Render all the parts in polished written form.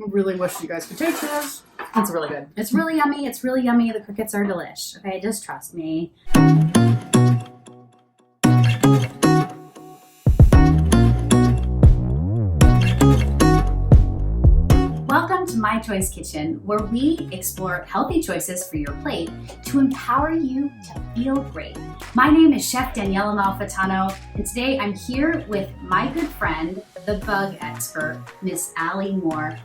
I really wish you guys could taste this. It's really good. It's really yummy. It's really yummy. The crickets are delish. Okay, just trust me. Welcome to My Choice Kitchen, where we explore healthy choices for your plate to empower you to feel great. My name is Chef Daniella Malfitano, and today I'm here with my good friend, the bug expert, Miss Aly Moore.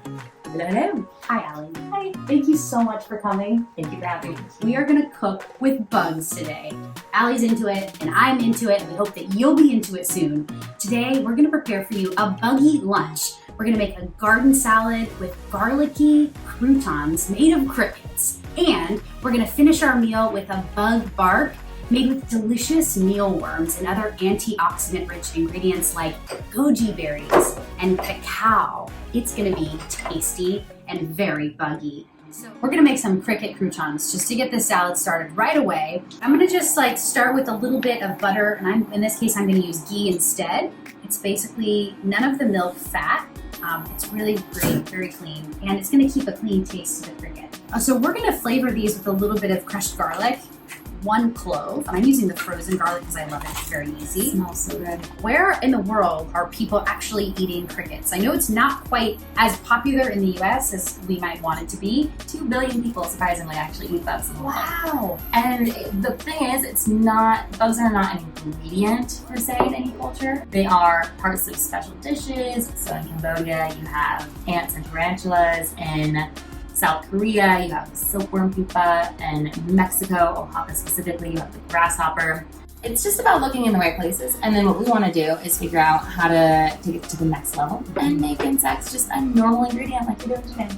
Hello. Hi, Aly. Hi. Thank you so much for coming. Thank you for having me. We are gonna cook with bugs today. Aly's into it, and I'm into it. We hope that you'll be into it soon. Today, we're gonna prepare for you a buggy lunch. We're gonna make a garden salad with garlicky croutons made of crickets. And we're gonna finish our meal with a bug bark made with delicious mealworms and other antioxidant-rich ingredients like goji berries and cacao. It's gonna be tasty and very buggy. So we're gonna make some cricket croutons just to get this salad started right away. I'm gonna just start with a little bit of butter, and in this case I'm gonna use ghee instead. It's basically none of the milk fat. It's really great, very clean, and it's gonna keep a clean taste to the cricket. So we're gonna flavor these with a little bit of crushed garlic, 1 clove. I'm using the frozen garlic because I love it. It's very easy. It smells so good. Where in the world are people actually eating crickets? I know it's not quite as popular in the US as we might want it to be. 2 billion people surprisingly actually eat bugs. Wow. And the thing is, bugs are not an ingredient per se in any culture. They are parts of special dishes. So in Cambodia, you have ants and tarantulas. In South Korea, you have the silkworm pupa, and in Mexico, Oaxaca specifically, you have the grasshopper. It's just about looking in the right places, and then what we want to do is figure out how to take it to the next level and make insects just a normal ingredient like you're doing today.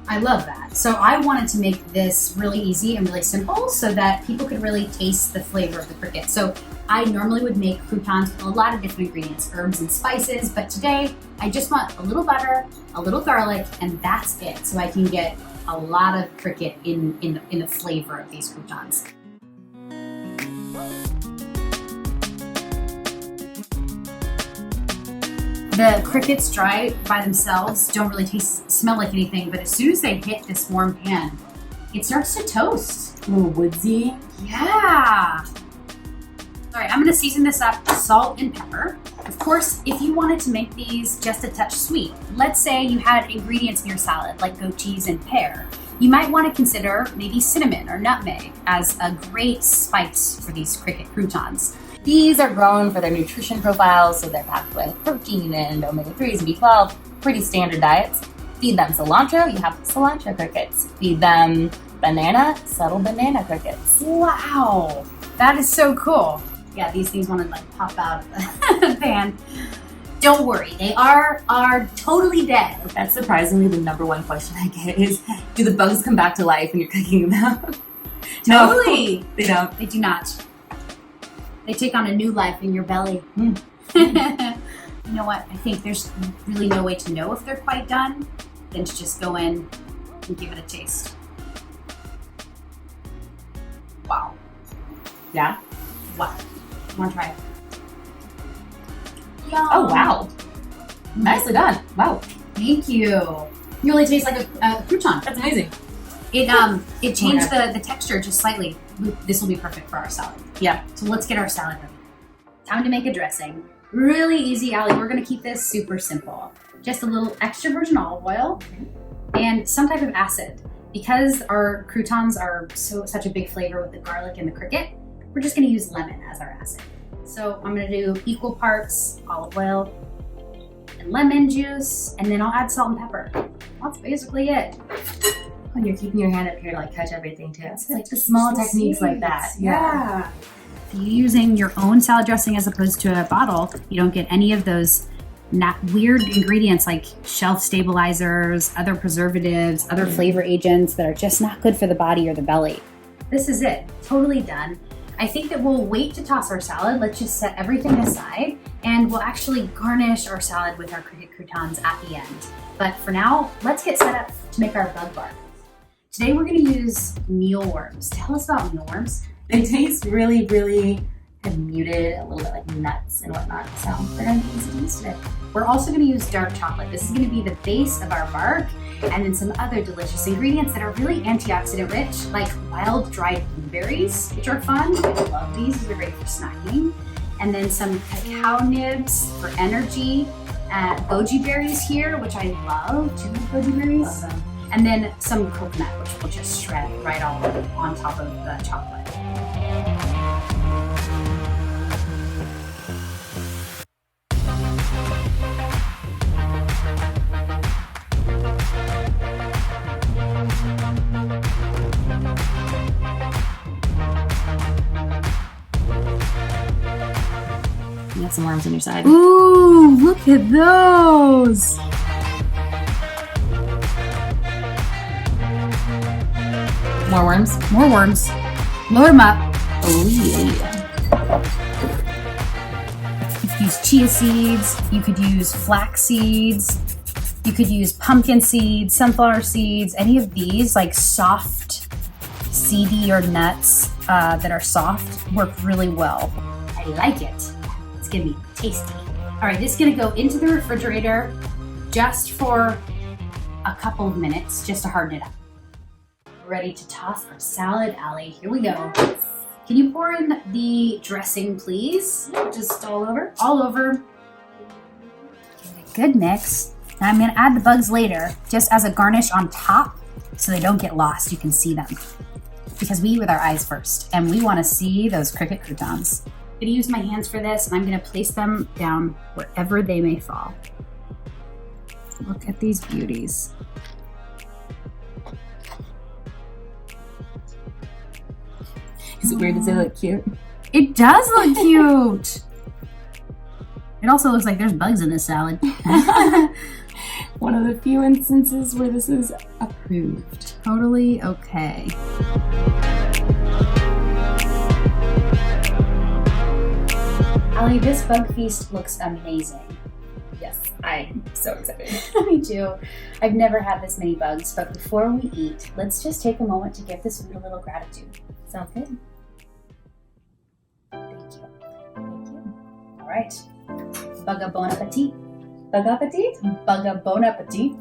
I love that. So I wanted to make this really easy and really simple so that people could really taste the flavor of the cricket. So I normally would make croutons with a lot of different ingredients, herbs and spices, but today I just want a little butter, a little garlic, and that's it. So I can get a lot of cricket in the flavor of these croutons. The crickets dry by themselves don't really smell like anything, but as soon as they hit this warm pan, it starts to toast. A little woodsy. Yeah. All right, I'm gonna season this up with salt and pepper. Of course, if you wanted to make these just a touch sweet, let's say you had ingredients in your salad like goat cheese and pear, you might want to consider maybe cinnamon or nutmeg as a great spice for these cricket croutons. These are grown for their nutrition profiles, so they're packed with protein and omega-3s and B12, pretty standard diets. Feed them cilantro, you have cilantro crickets. Feed them banana, subtle banana crickets. Wow, that is so cool. Yeah, these things want to pop out of the pan. Don't worry, they are totally dead. That's surprisingly the #1 question I get is, do the bugs come back to life when you're cooking them? Totally. No, they don't. They do not. They take on a new life in your belly. Mm. You know what? I think there's really no way to know if they're quite done than to just go in and give it a taste. Wow. Yeah? Wow. Want to try it? Yum. Oh, wow. Nicely done. Wow. Thank you. It really tastes like a crouton. That's amazing. It changed the texture just slightly. This will be perfect for our salad. Yeah. So let's get our salad ready. Time to make a dressing. Really easy, Aly. We're gonna keep this super simple. Just a little extra virgin olive oil and some type of acid. Because our croutons are such a big flavor with the garlic and the cricket, we're just gonna use lemon as our acid. So I'm gonna do equal parts olive oil and lemon juice, and then I'll add salt and pepper. That's basically it. When you're keeping your hand up here to catch everything too. It's like the small techniques like that. Yeah. If you're using your own salad dressing as opposed to a bottle, you don't get any of those weird ingredients like shelf stabilizers, other preservatives, other flavor agents that are just not good for the body or the belly. This is it, totally done. I think that we'll wait to toss our salad. Let's just set everything aside, and we'll actually garnish our salad with our cricket croutons at the end. But for now, let's get set up to make our bug bark. Today we're gonna use mealworms. Tell us about mealworms. They taste really, really muted, a little bit like nuts and whatnot. So they're gonna be easy to use today. We're also gonna use dark chocolate. This is gonna be the base of our bark, and then some other delicious ingredients that are really antioxidant rich, like wild dried blueberries, which are fun. I love these. These are great for snacking. And then some cacao nibs for energy. Goji berries here, which I love. Do you like goji berries? Love them. And then some coconut, which we'll just shred right on top of the chocolate. You got some worms on your side. Ooh, look at those! More worms? More worms. Load them up. Oh yeah. You could use chia seeds. You could use flax seeds. You could use pumpkin seeds, sunflower seeds, any of these, like soft, seedy or nuts that are soft, work really well. I like it. It's gonna be tasty. All right, this is gonna go into the refrigerator just for a couple of minutes, just to harden it up. Ready to toss our salad, Aly. Here we go. Can you pour in the dressing, please? Just all over? All over. Good mix. Now I'm gonna add the bugs later, just as a garnish on top, so they don't get lost. You can see them. Because we eat with our eyes first, and we wanna see those cricket croutons. I'm gonna use my hands for this, and I'm gonna place them down wherever they may fall. Look at these beauties. Is it weird to say look cute? It does look cute. It also looks like there's bugs in this salad. One of the few instances where this is approved. Totally okay. Aly, this bug feast looks amazing. Yes, I'm so excited. Me too. I've never had this many bugs, but before we eat, let's just take a moment to give this food a little gratitude. Sounds good. Thank you. Thank you. All right. Bugga bon appetit. Bon appetit? Bugga bon appetit.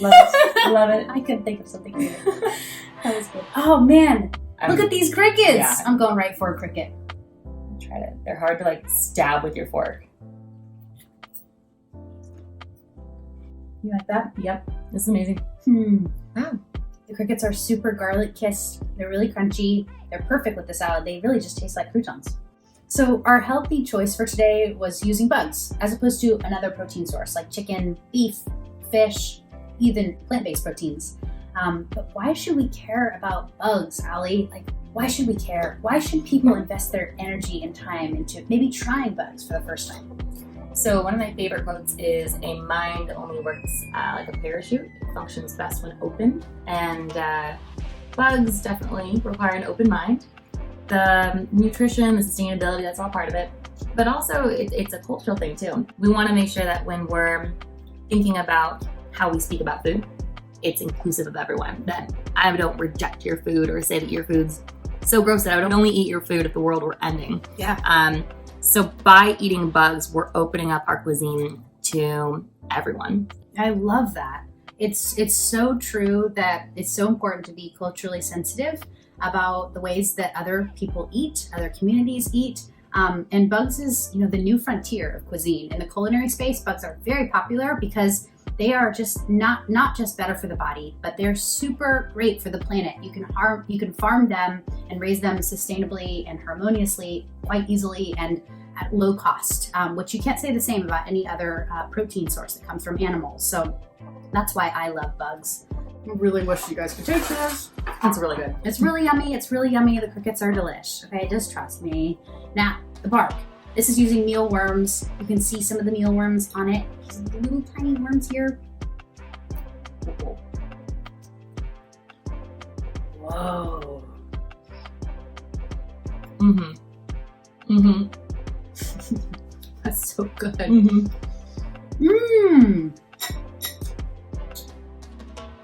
Love it. Love it. I couldn't think of something better. That was good. Oh man, look at these crickets. Yeah. I'm going right for a cricket. Try it. They're hard to like stab with your fork. You like that? Yep. This is amazing. Wow. The crickets are super garlic kissed. They're really crunchy. They're perfect with the salad. They really just taste like croutons. So our healthy choice for today was using bugs as opposed to another protein source like chicken, beef, fish, even plant-based proteins. But why should we care about bugs, Aly? Like, why should we care? Why should people invest their energy and time into maybe trying bugs for the first time? So one of my favorite quotes is, "A mind only works like a parachute. It functions best when open." And bugs definitely require an open mind. The nutrition, the sustainability, that's all part of it. But also it's a cultural thing too. We want to make sure that when we're thinking about how we speak about food, it's inclusive of everyone. That I don't reject your food or say that your food's so gross that I would only eat your food if the world were ending. Yeah. So by eating bugs, we're opening up our cuisine to everyone. I love that. It's so true that it's so important to be culturally sensitive about the ways that other people eat, other communities eat. And bugs is, the new frontier of cuisine. In the culinary space, bugs are very popular because they are just not just better for the body, but they're super great for the planet. You can farm them and raise them sustainably and harmoniously quite easily and at low cost, which you can't say the same about any other protein source that comes from animals. So that's why I love bugs. I really wish you guys could taste this. It's really good. It's really yummy. It's really yummy. The crickets are delish. Okay, just trust me. Now, the bark. This is using mealworms. You can see some of the mealworms on it. These little tiny worms here. Whoa. Mm-hmm. Mm-hmm. That's so good. Mm-hmm. Mmm.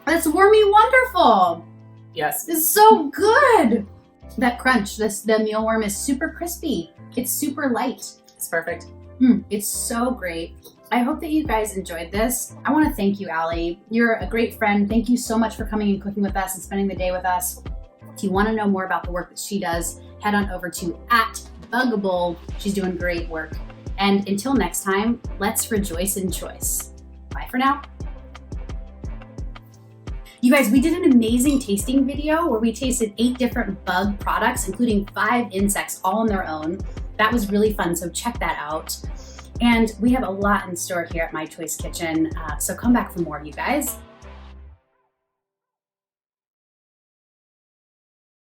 That's wormy wonderful. Yes. It's so good. That crunch, the mealworm is super crispy. It's super light. It's perfect. It's so great. I hope that you guys enjoyed this. I want to thank you, Aly. You're a great friend. Thank you so much for coming and cooking with us and spending the day with us. If you want to know more about the work that she does, head on over to @Bugable. She's doing great work. And until next time, let's rejoice in choice. Bye for now. You guys, we did an amazing tasting video where we tasted 8 different bug products, including 5 insects all on their own. That was really fun, so check that out. And we have a lot in store here at My Choice Kitchen, so come back for more, you guys.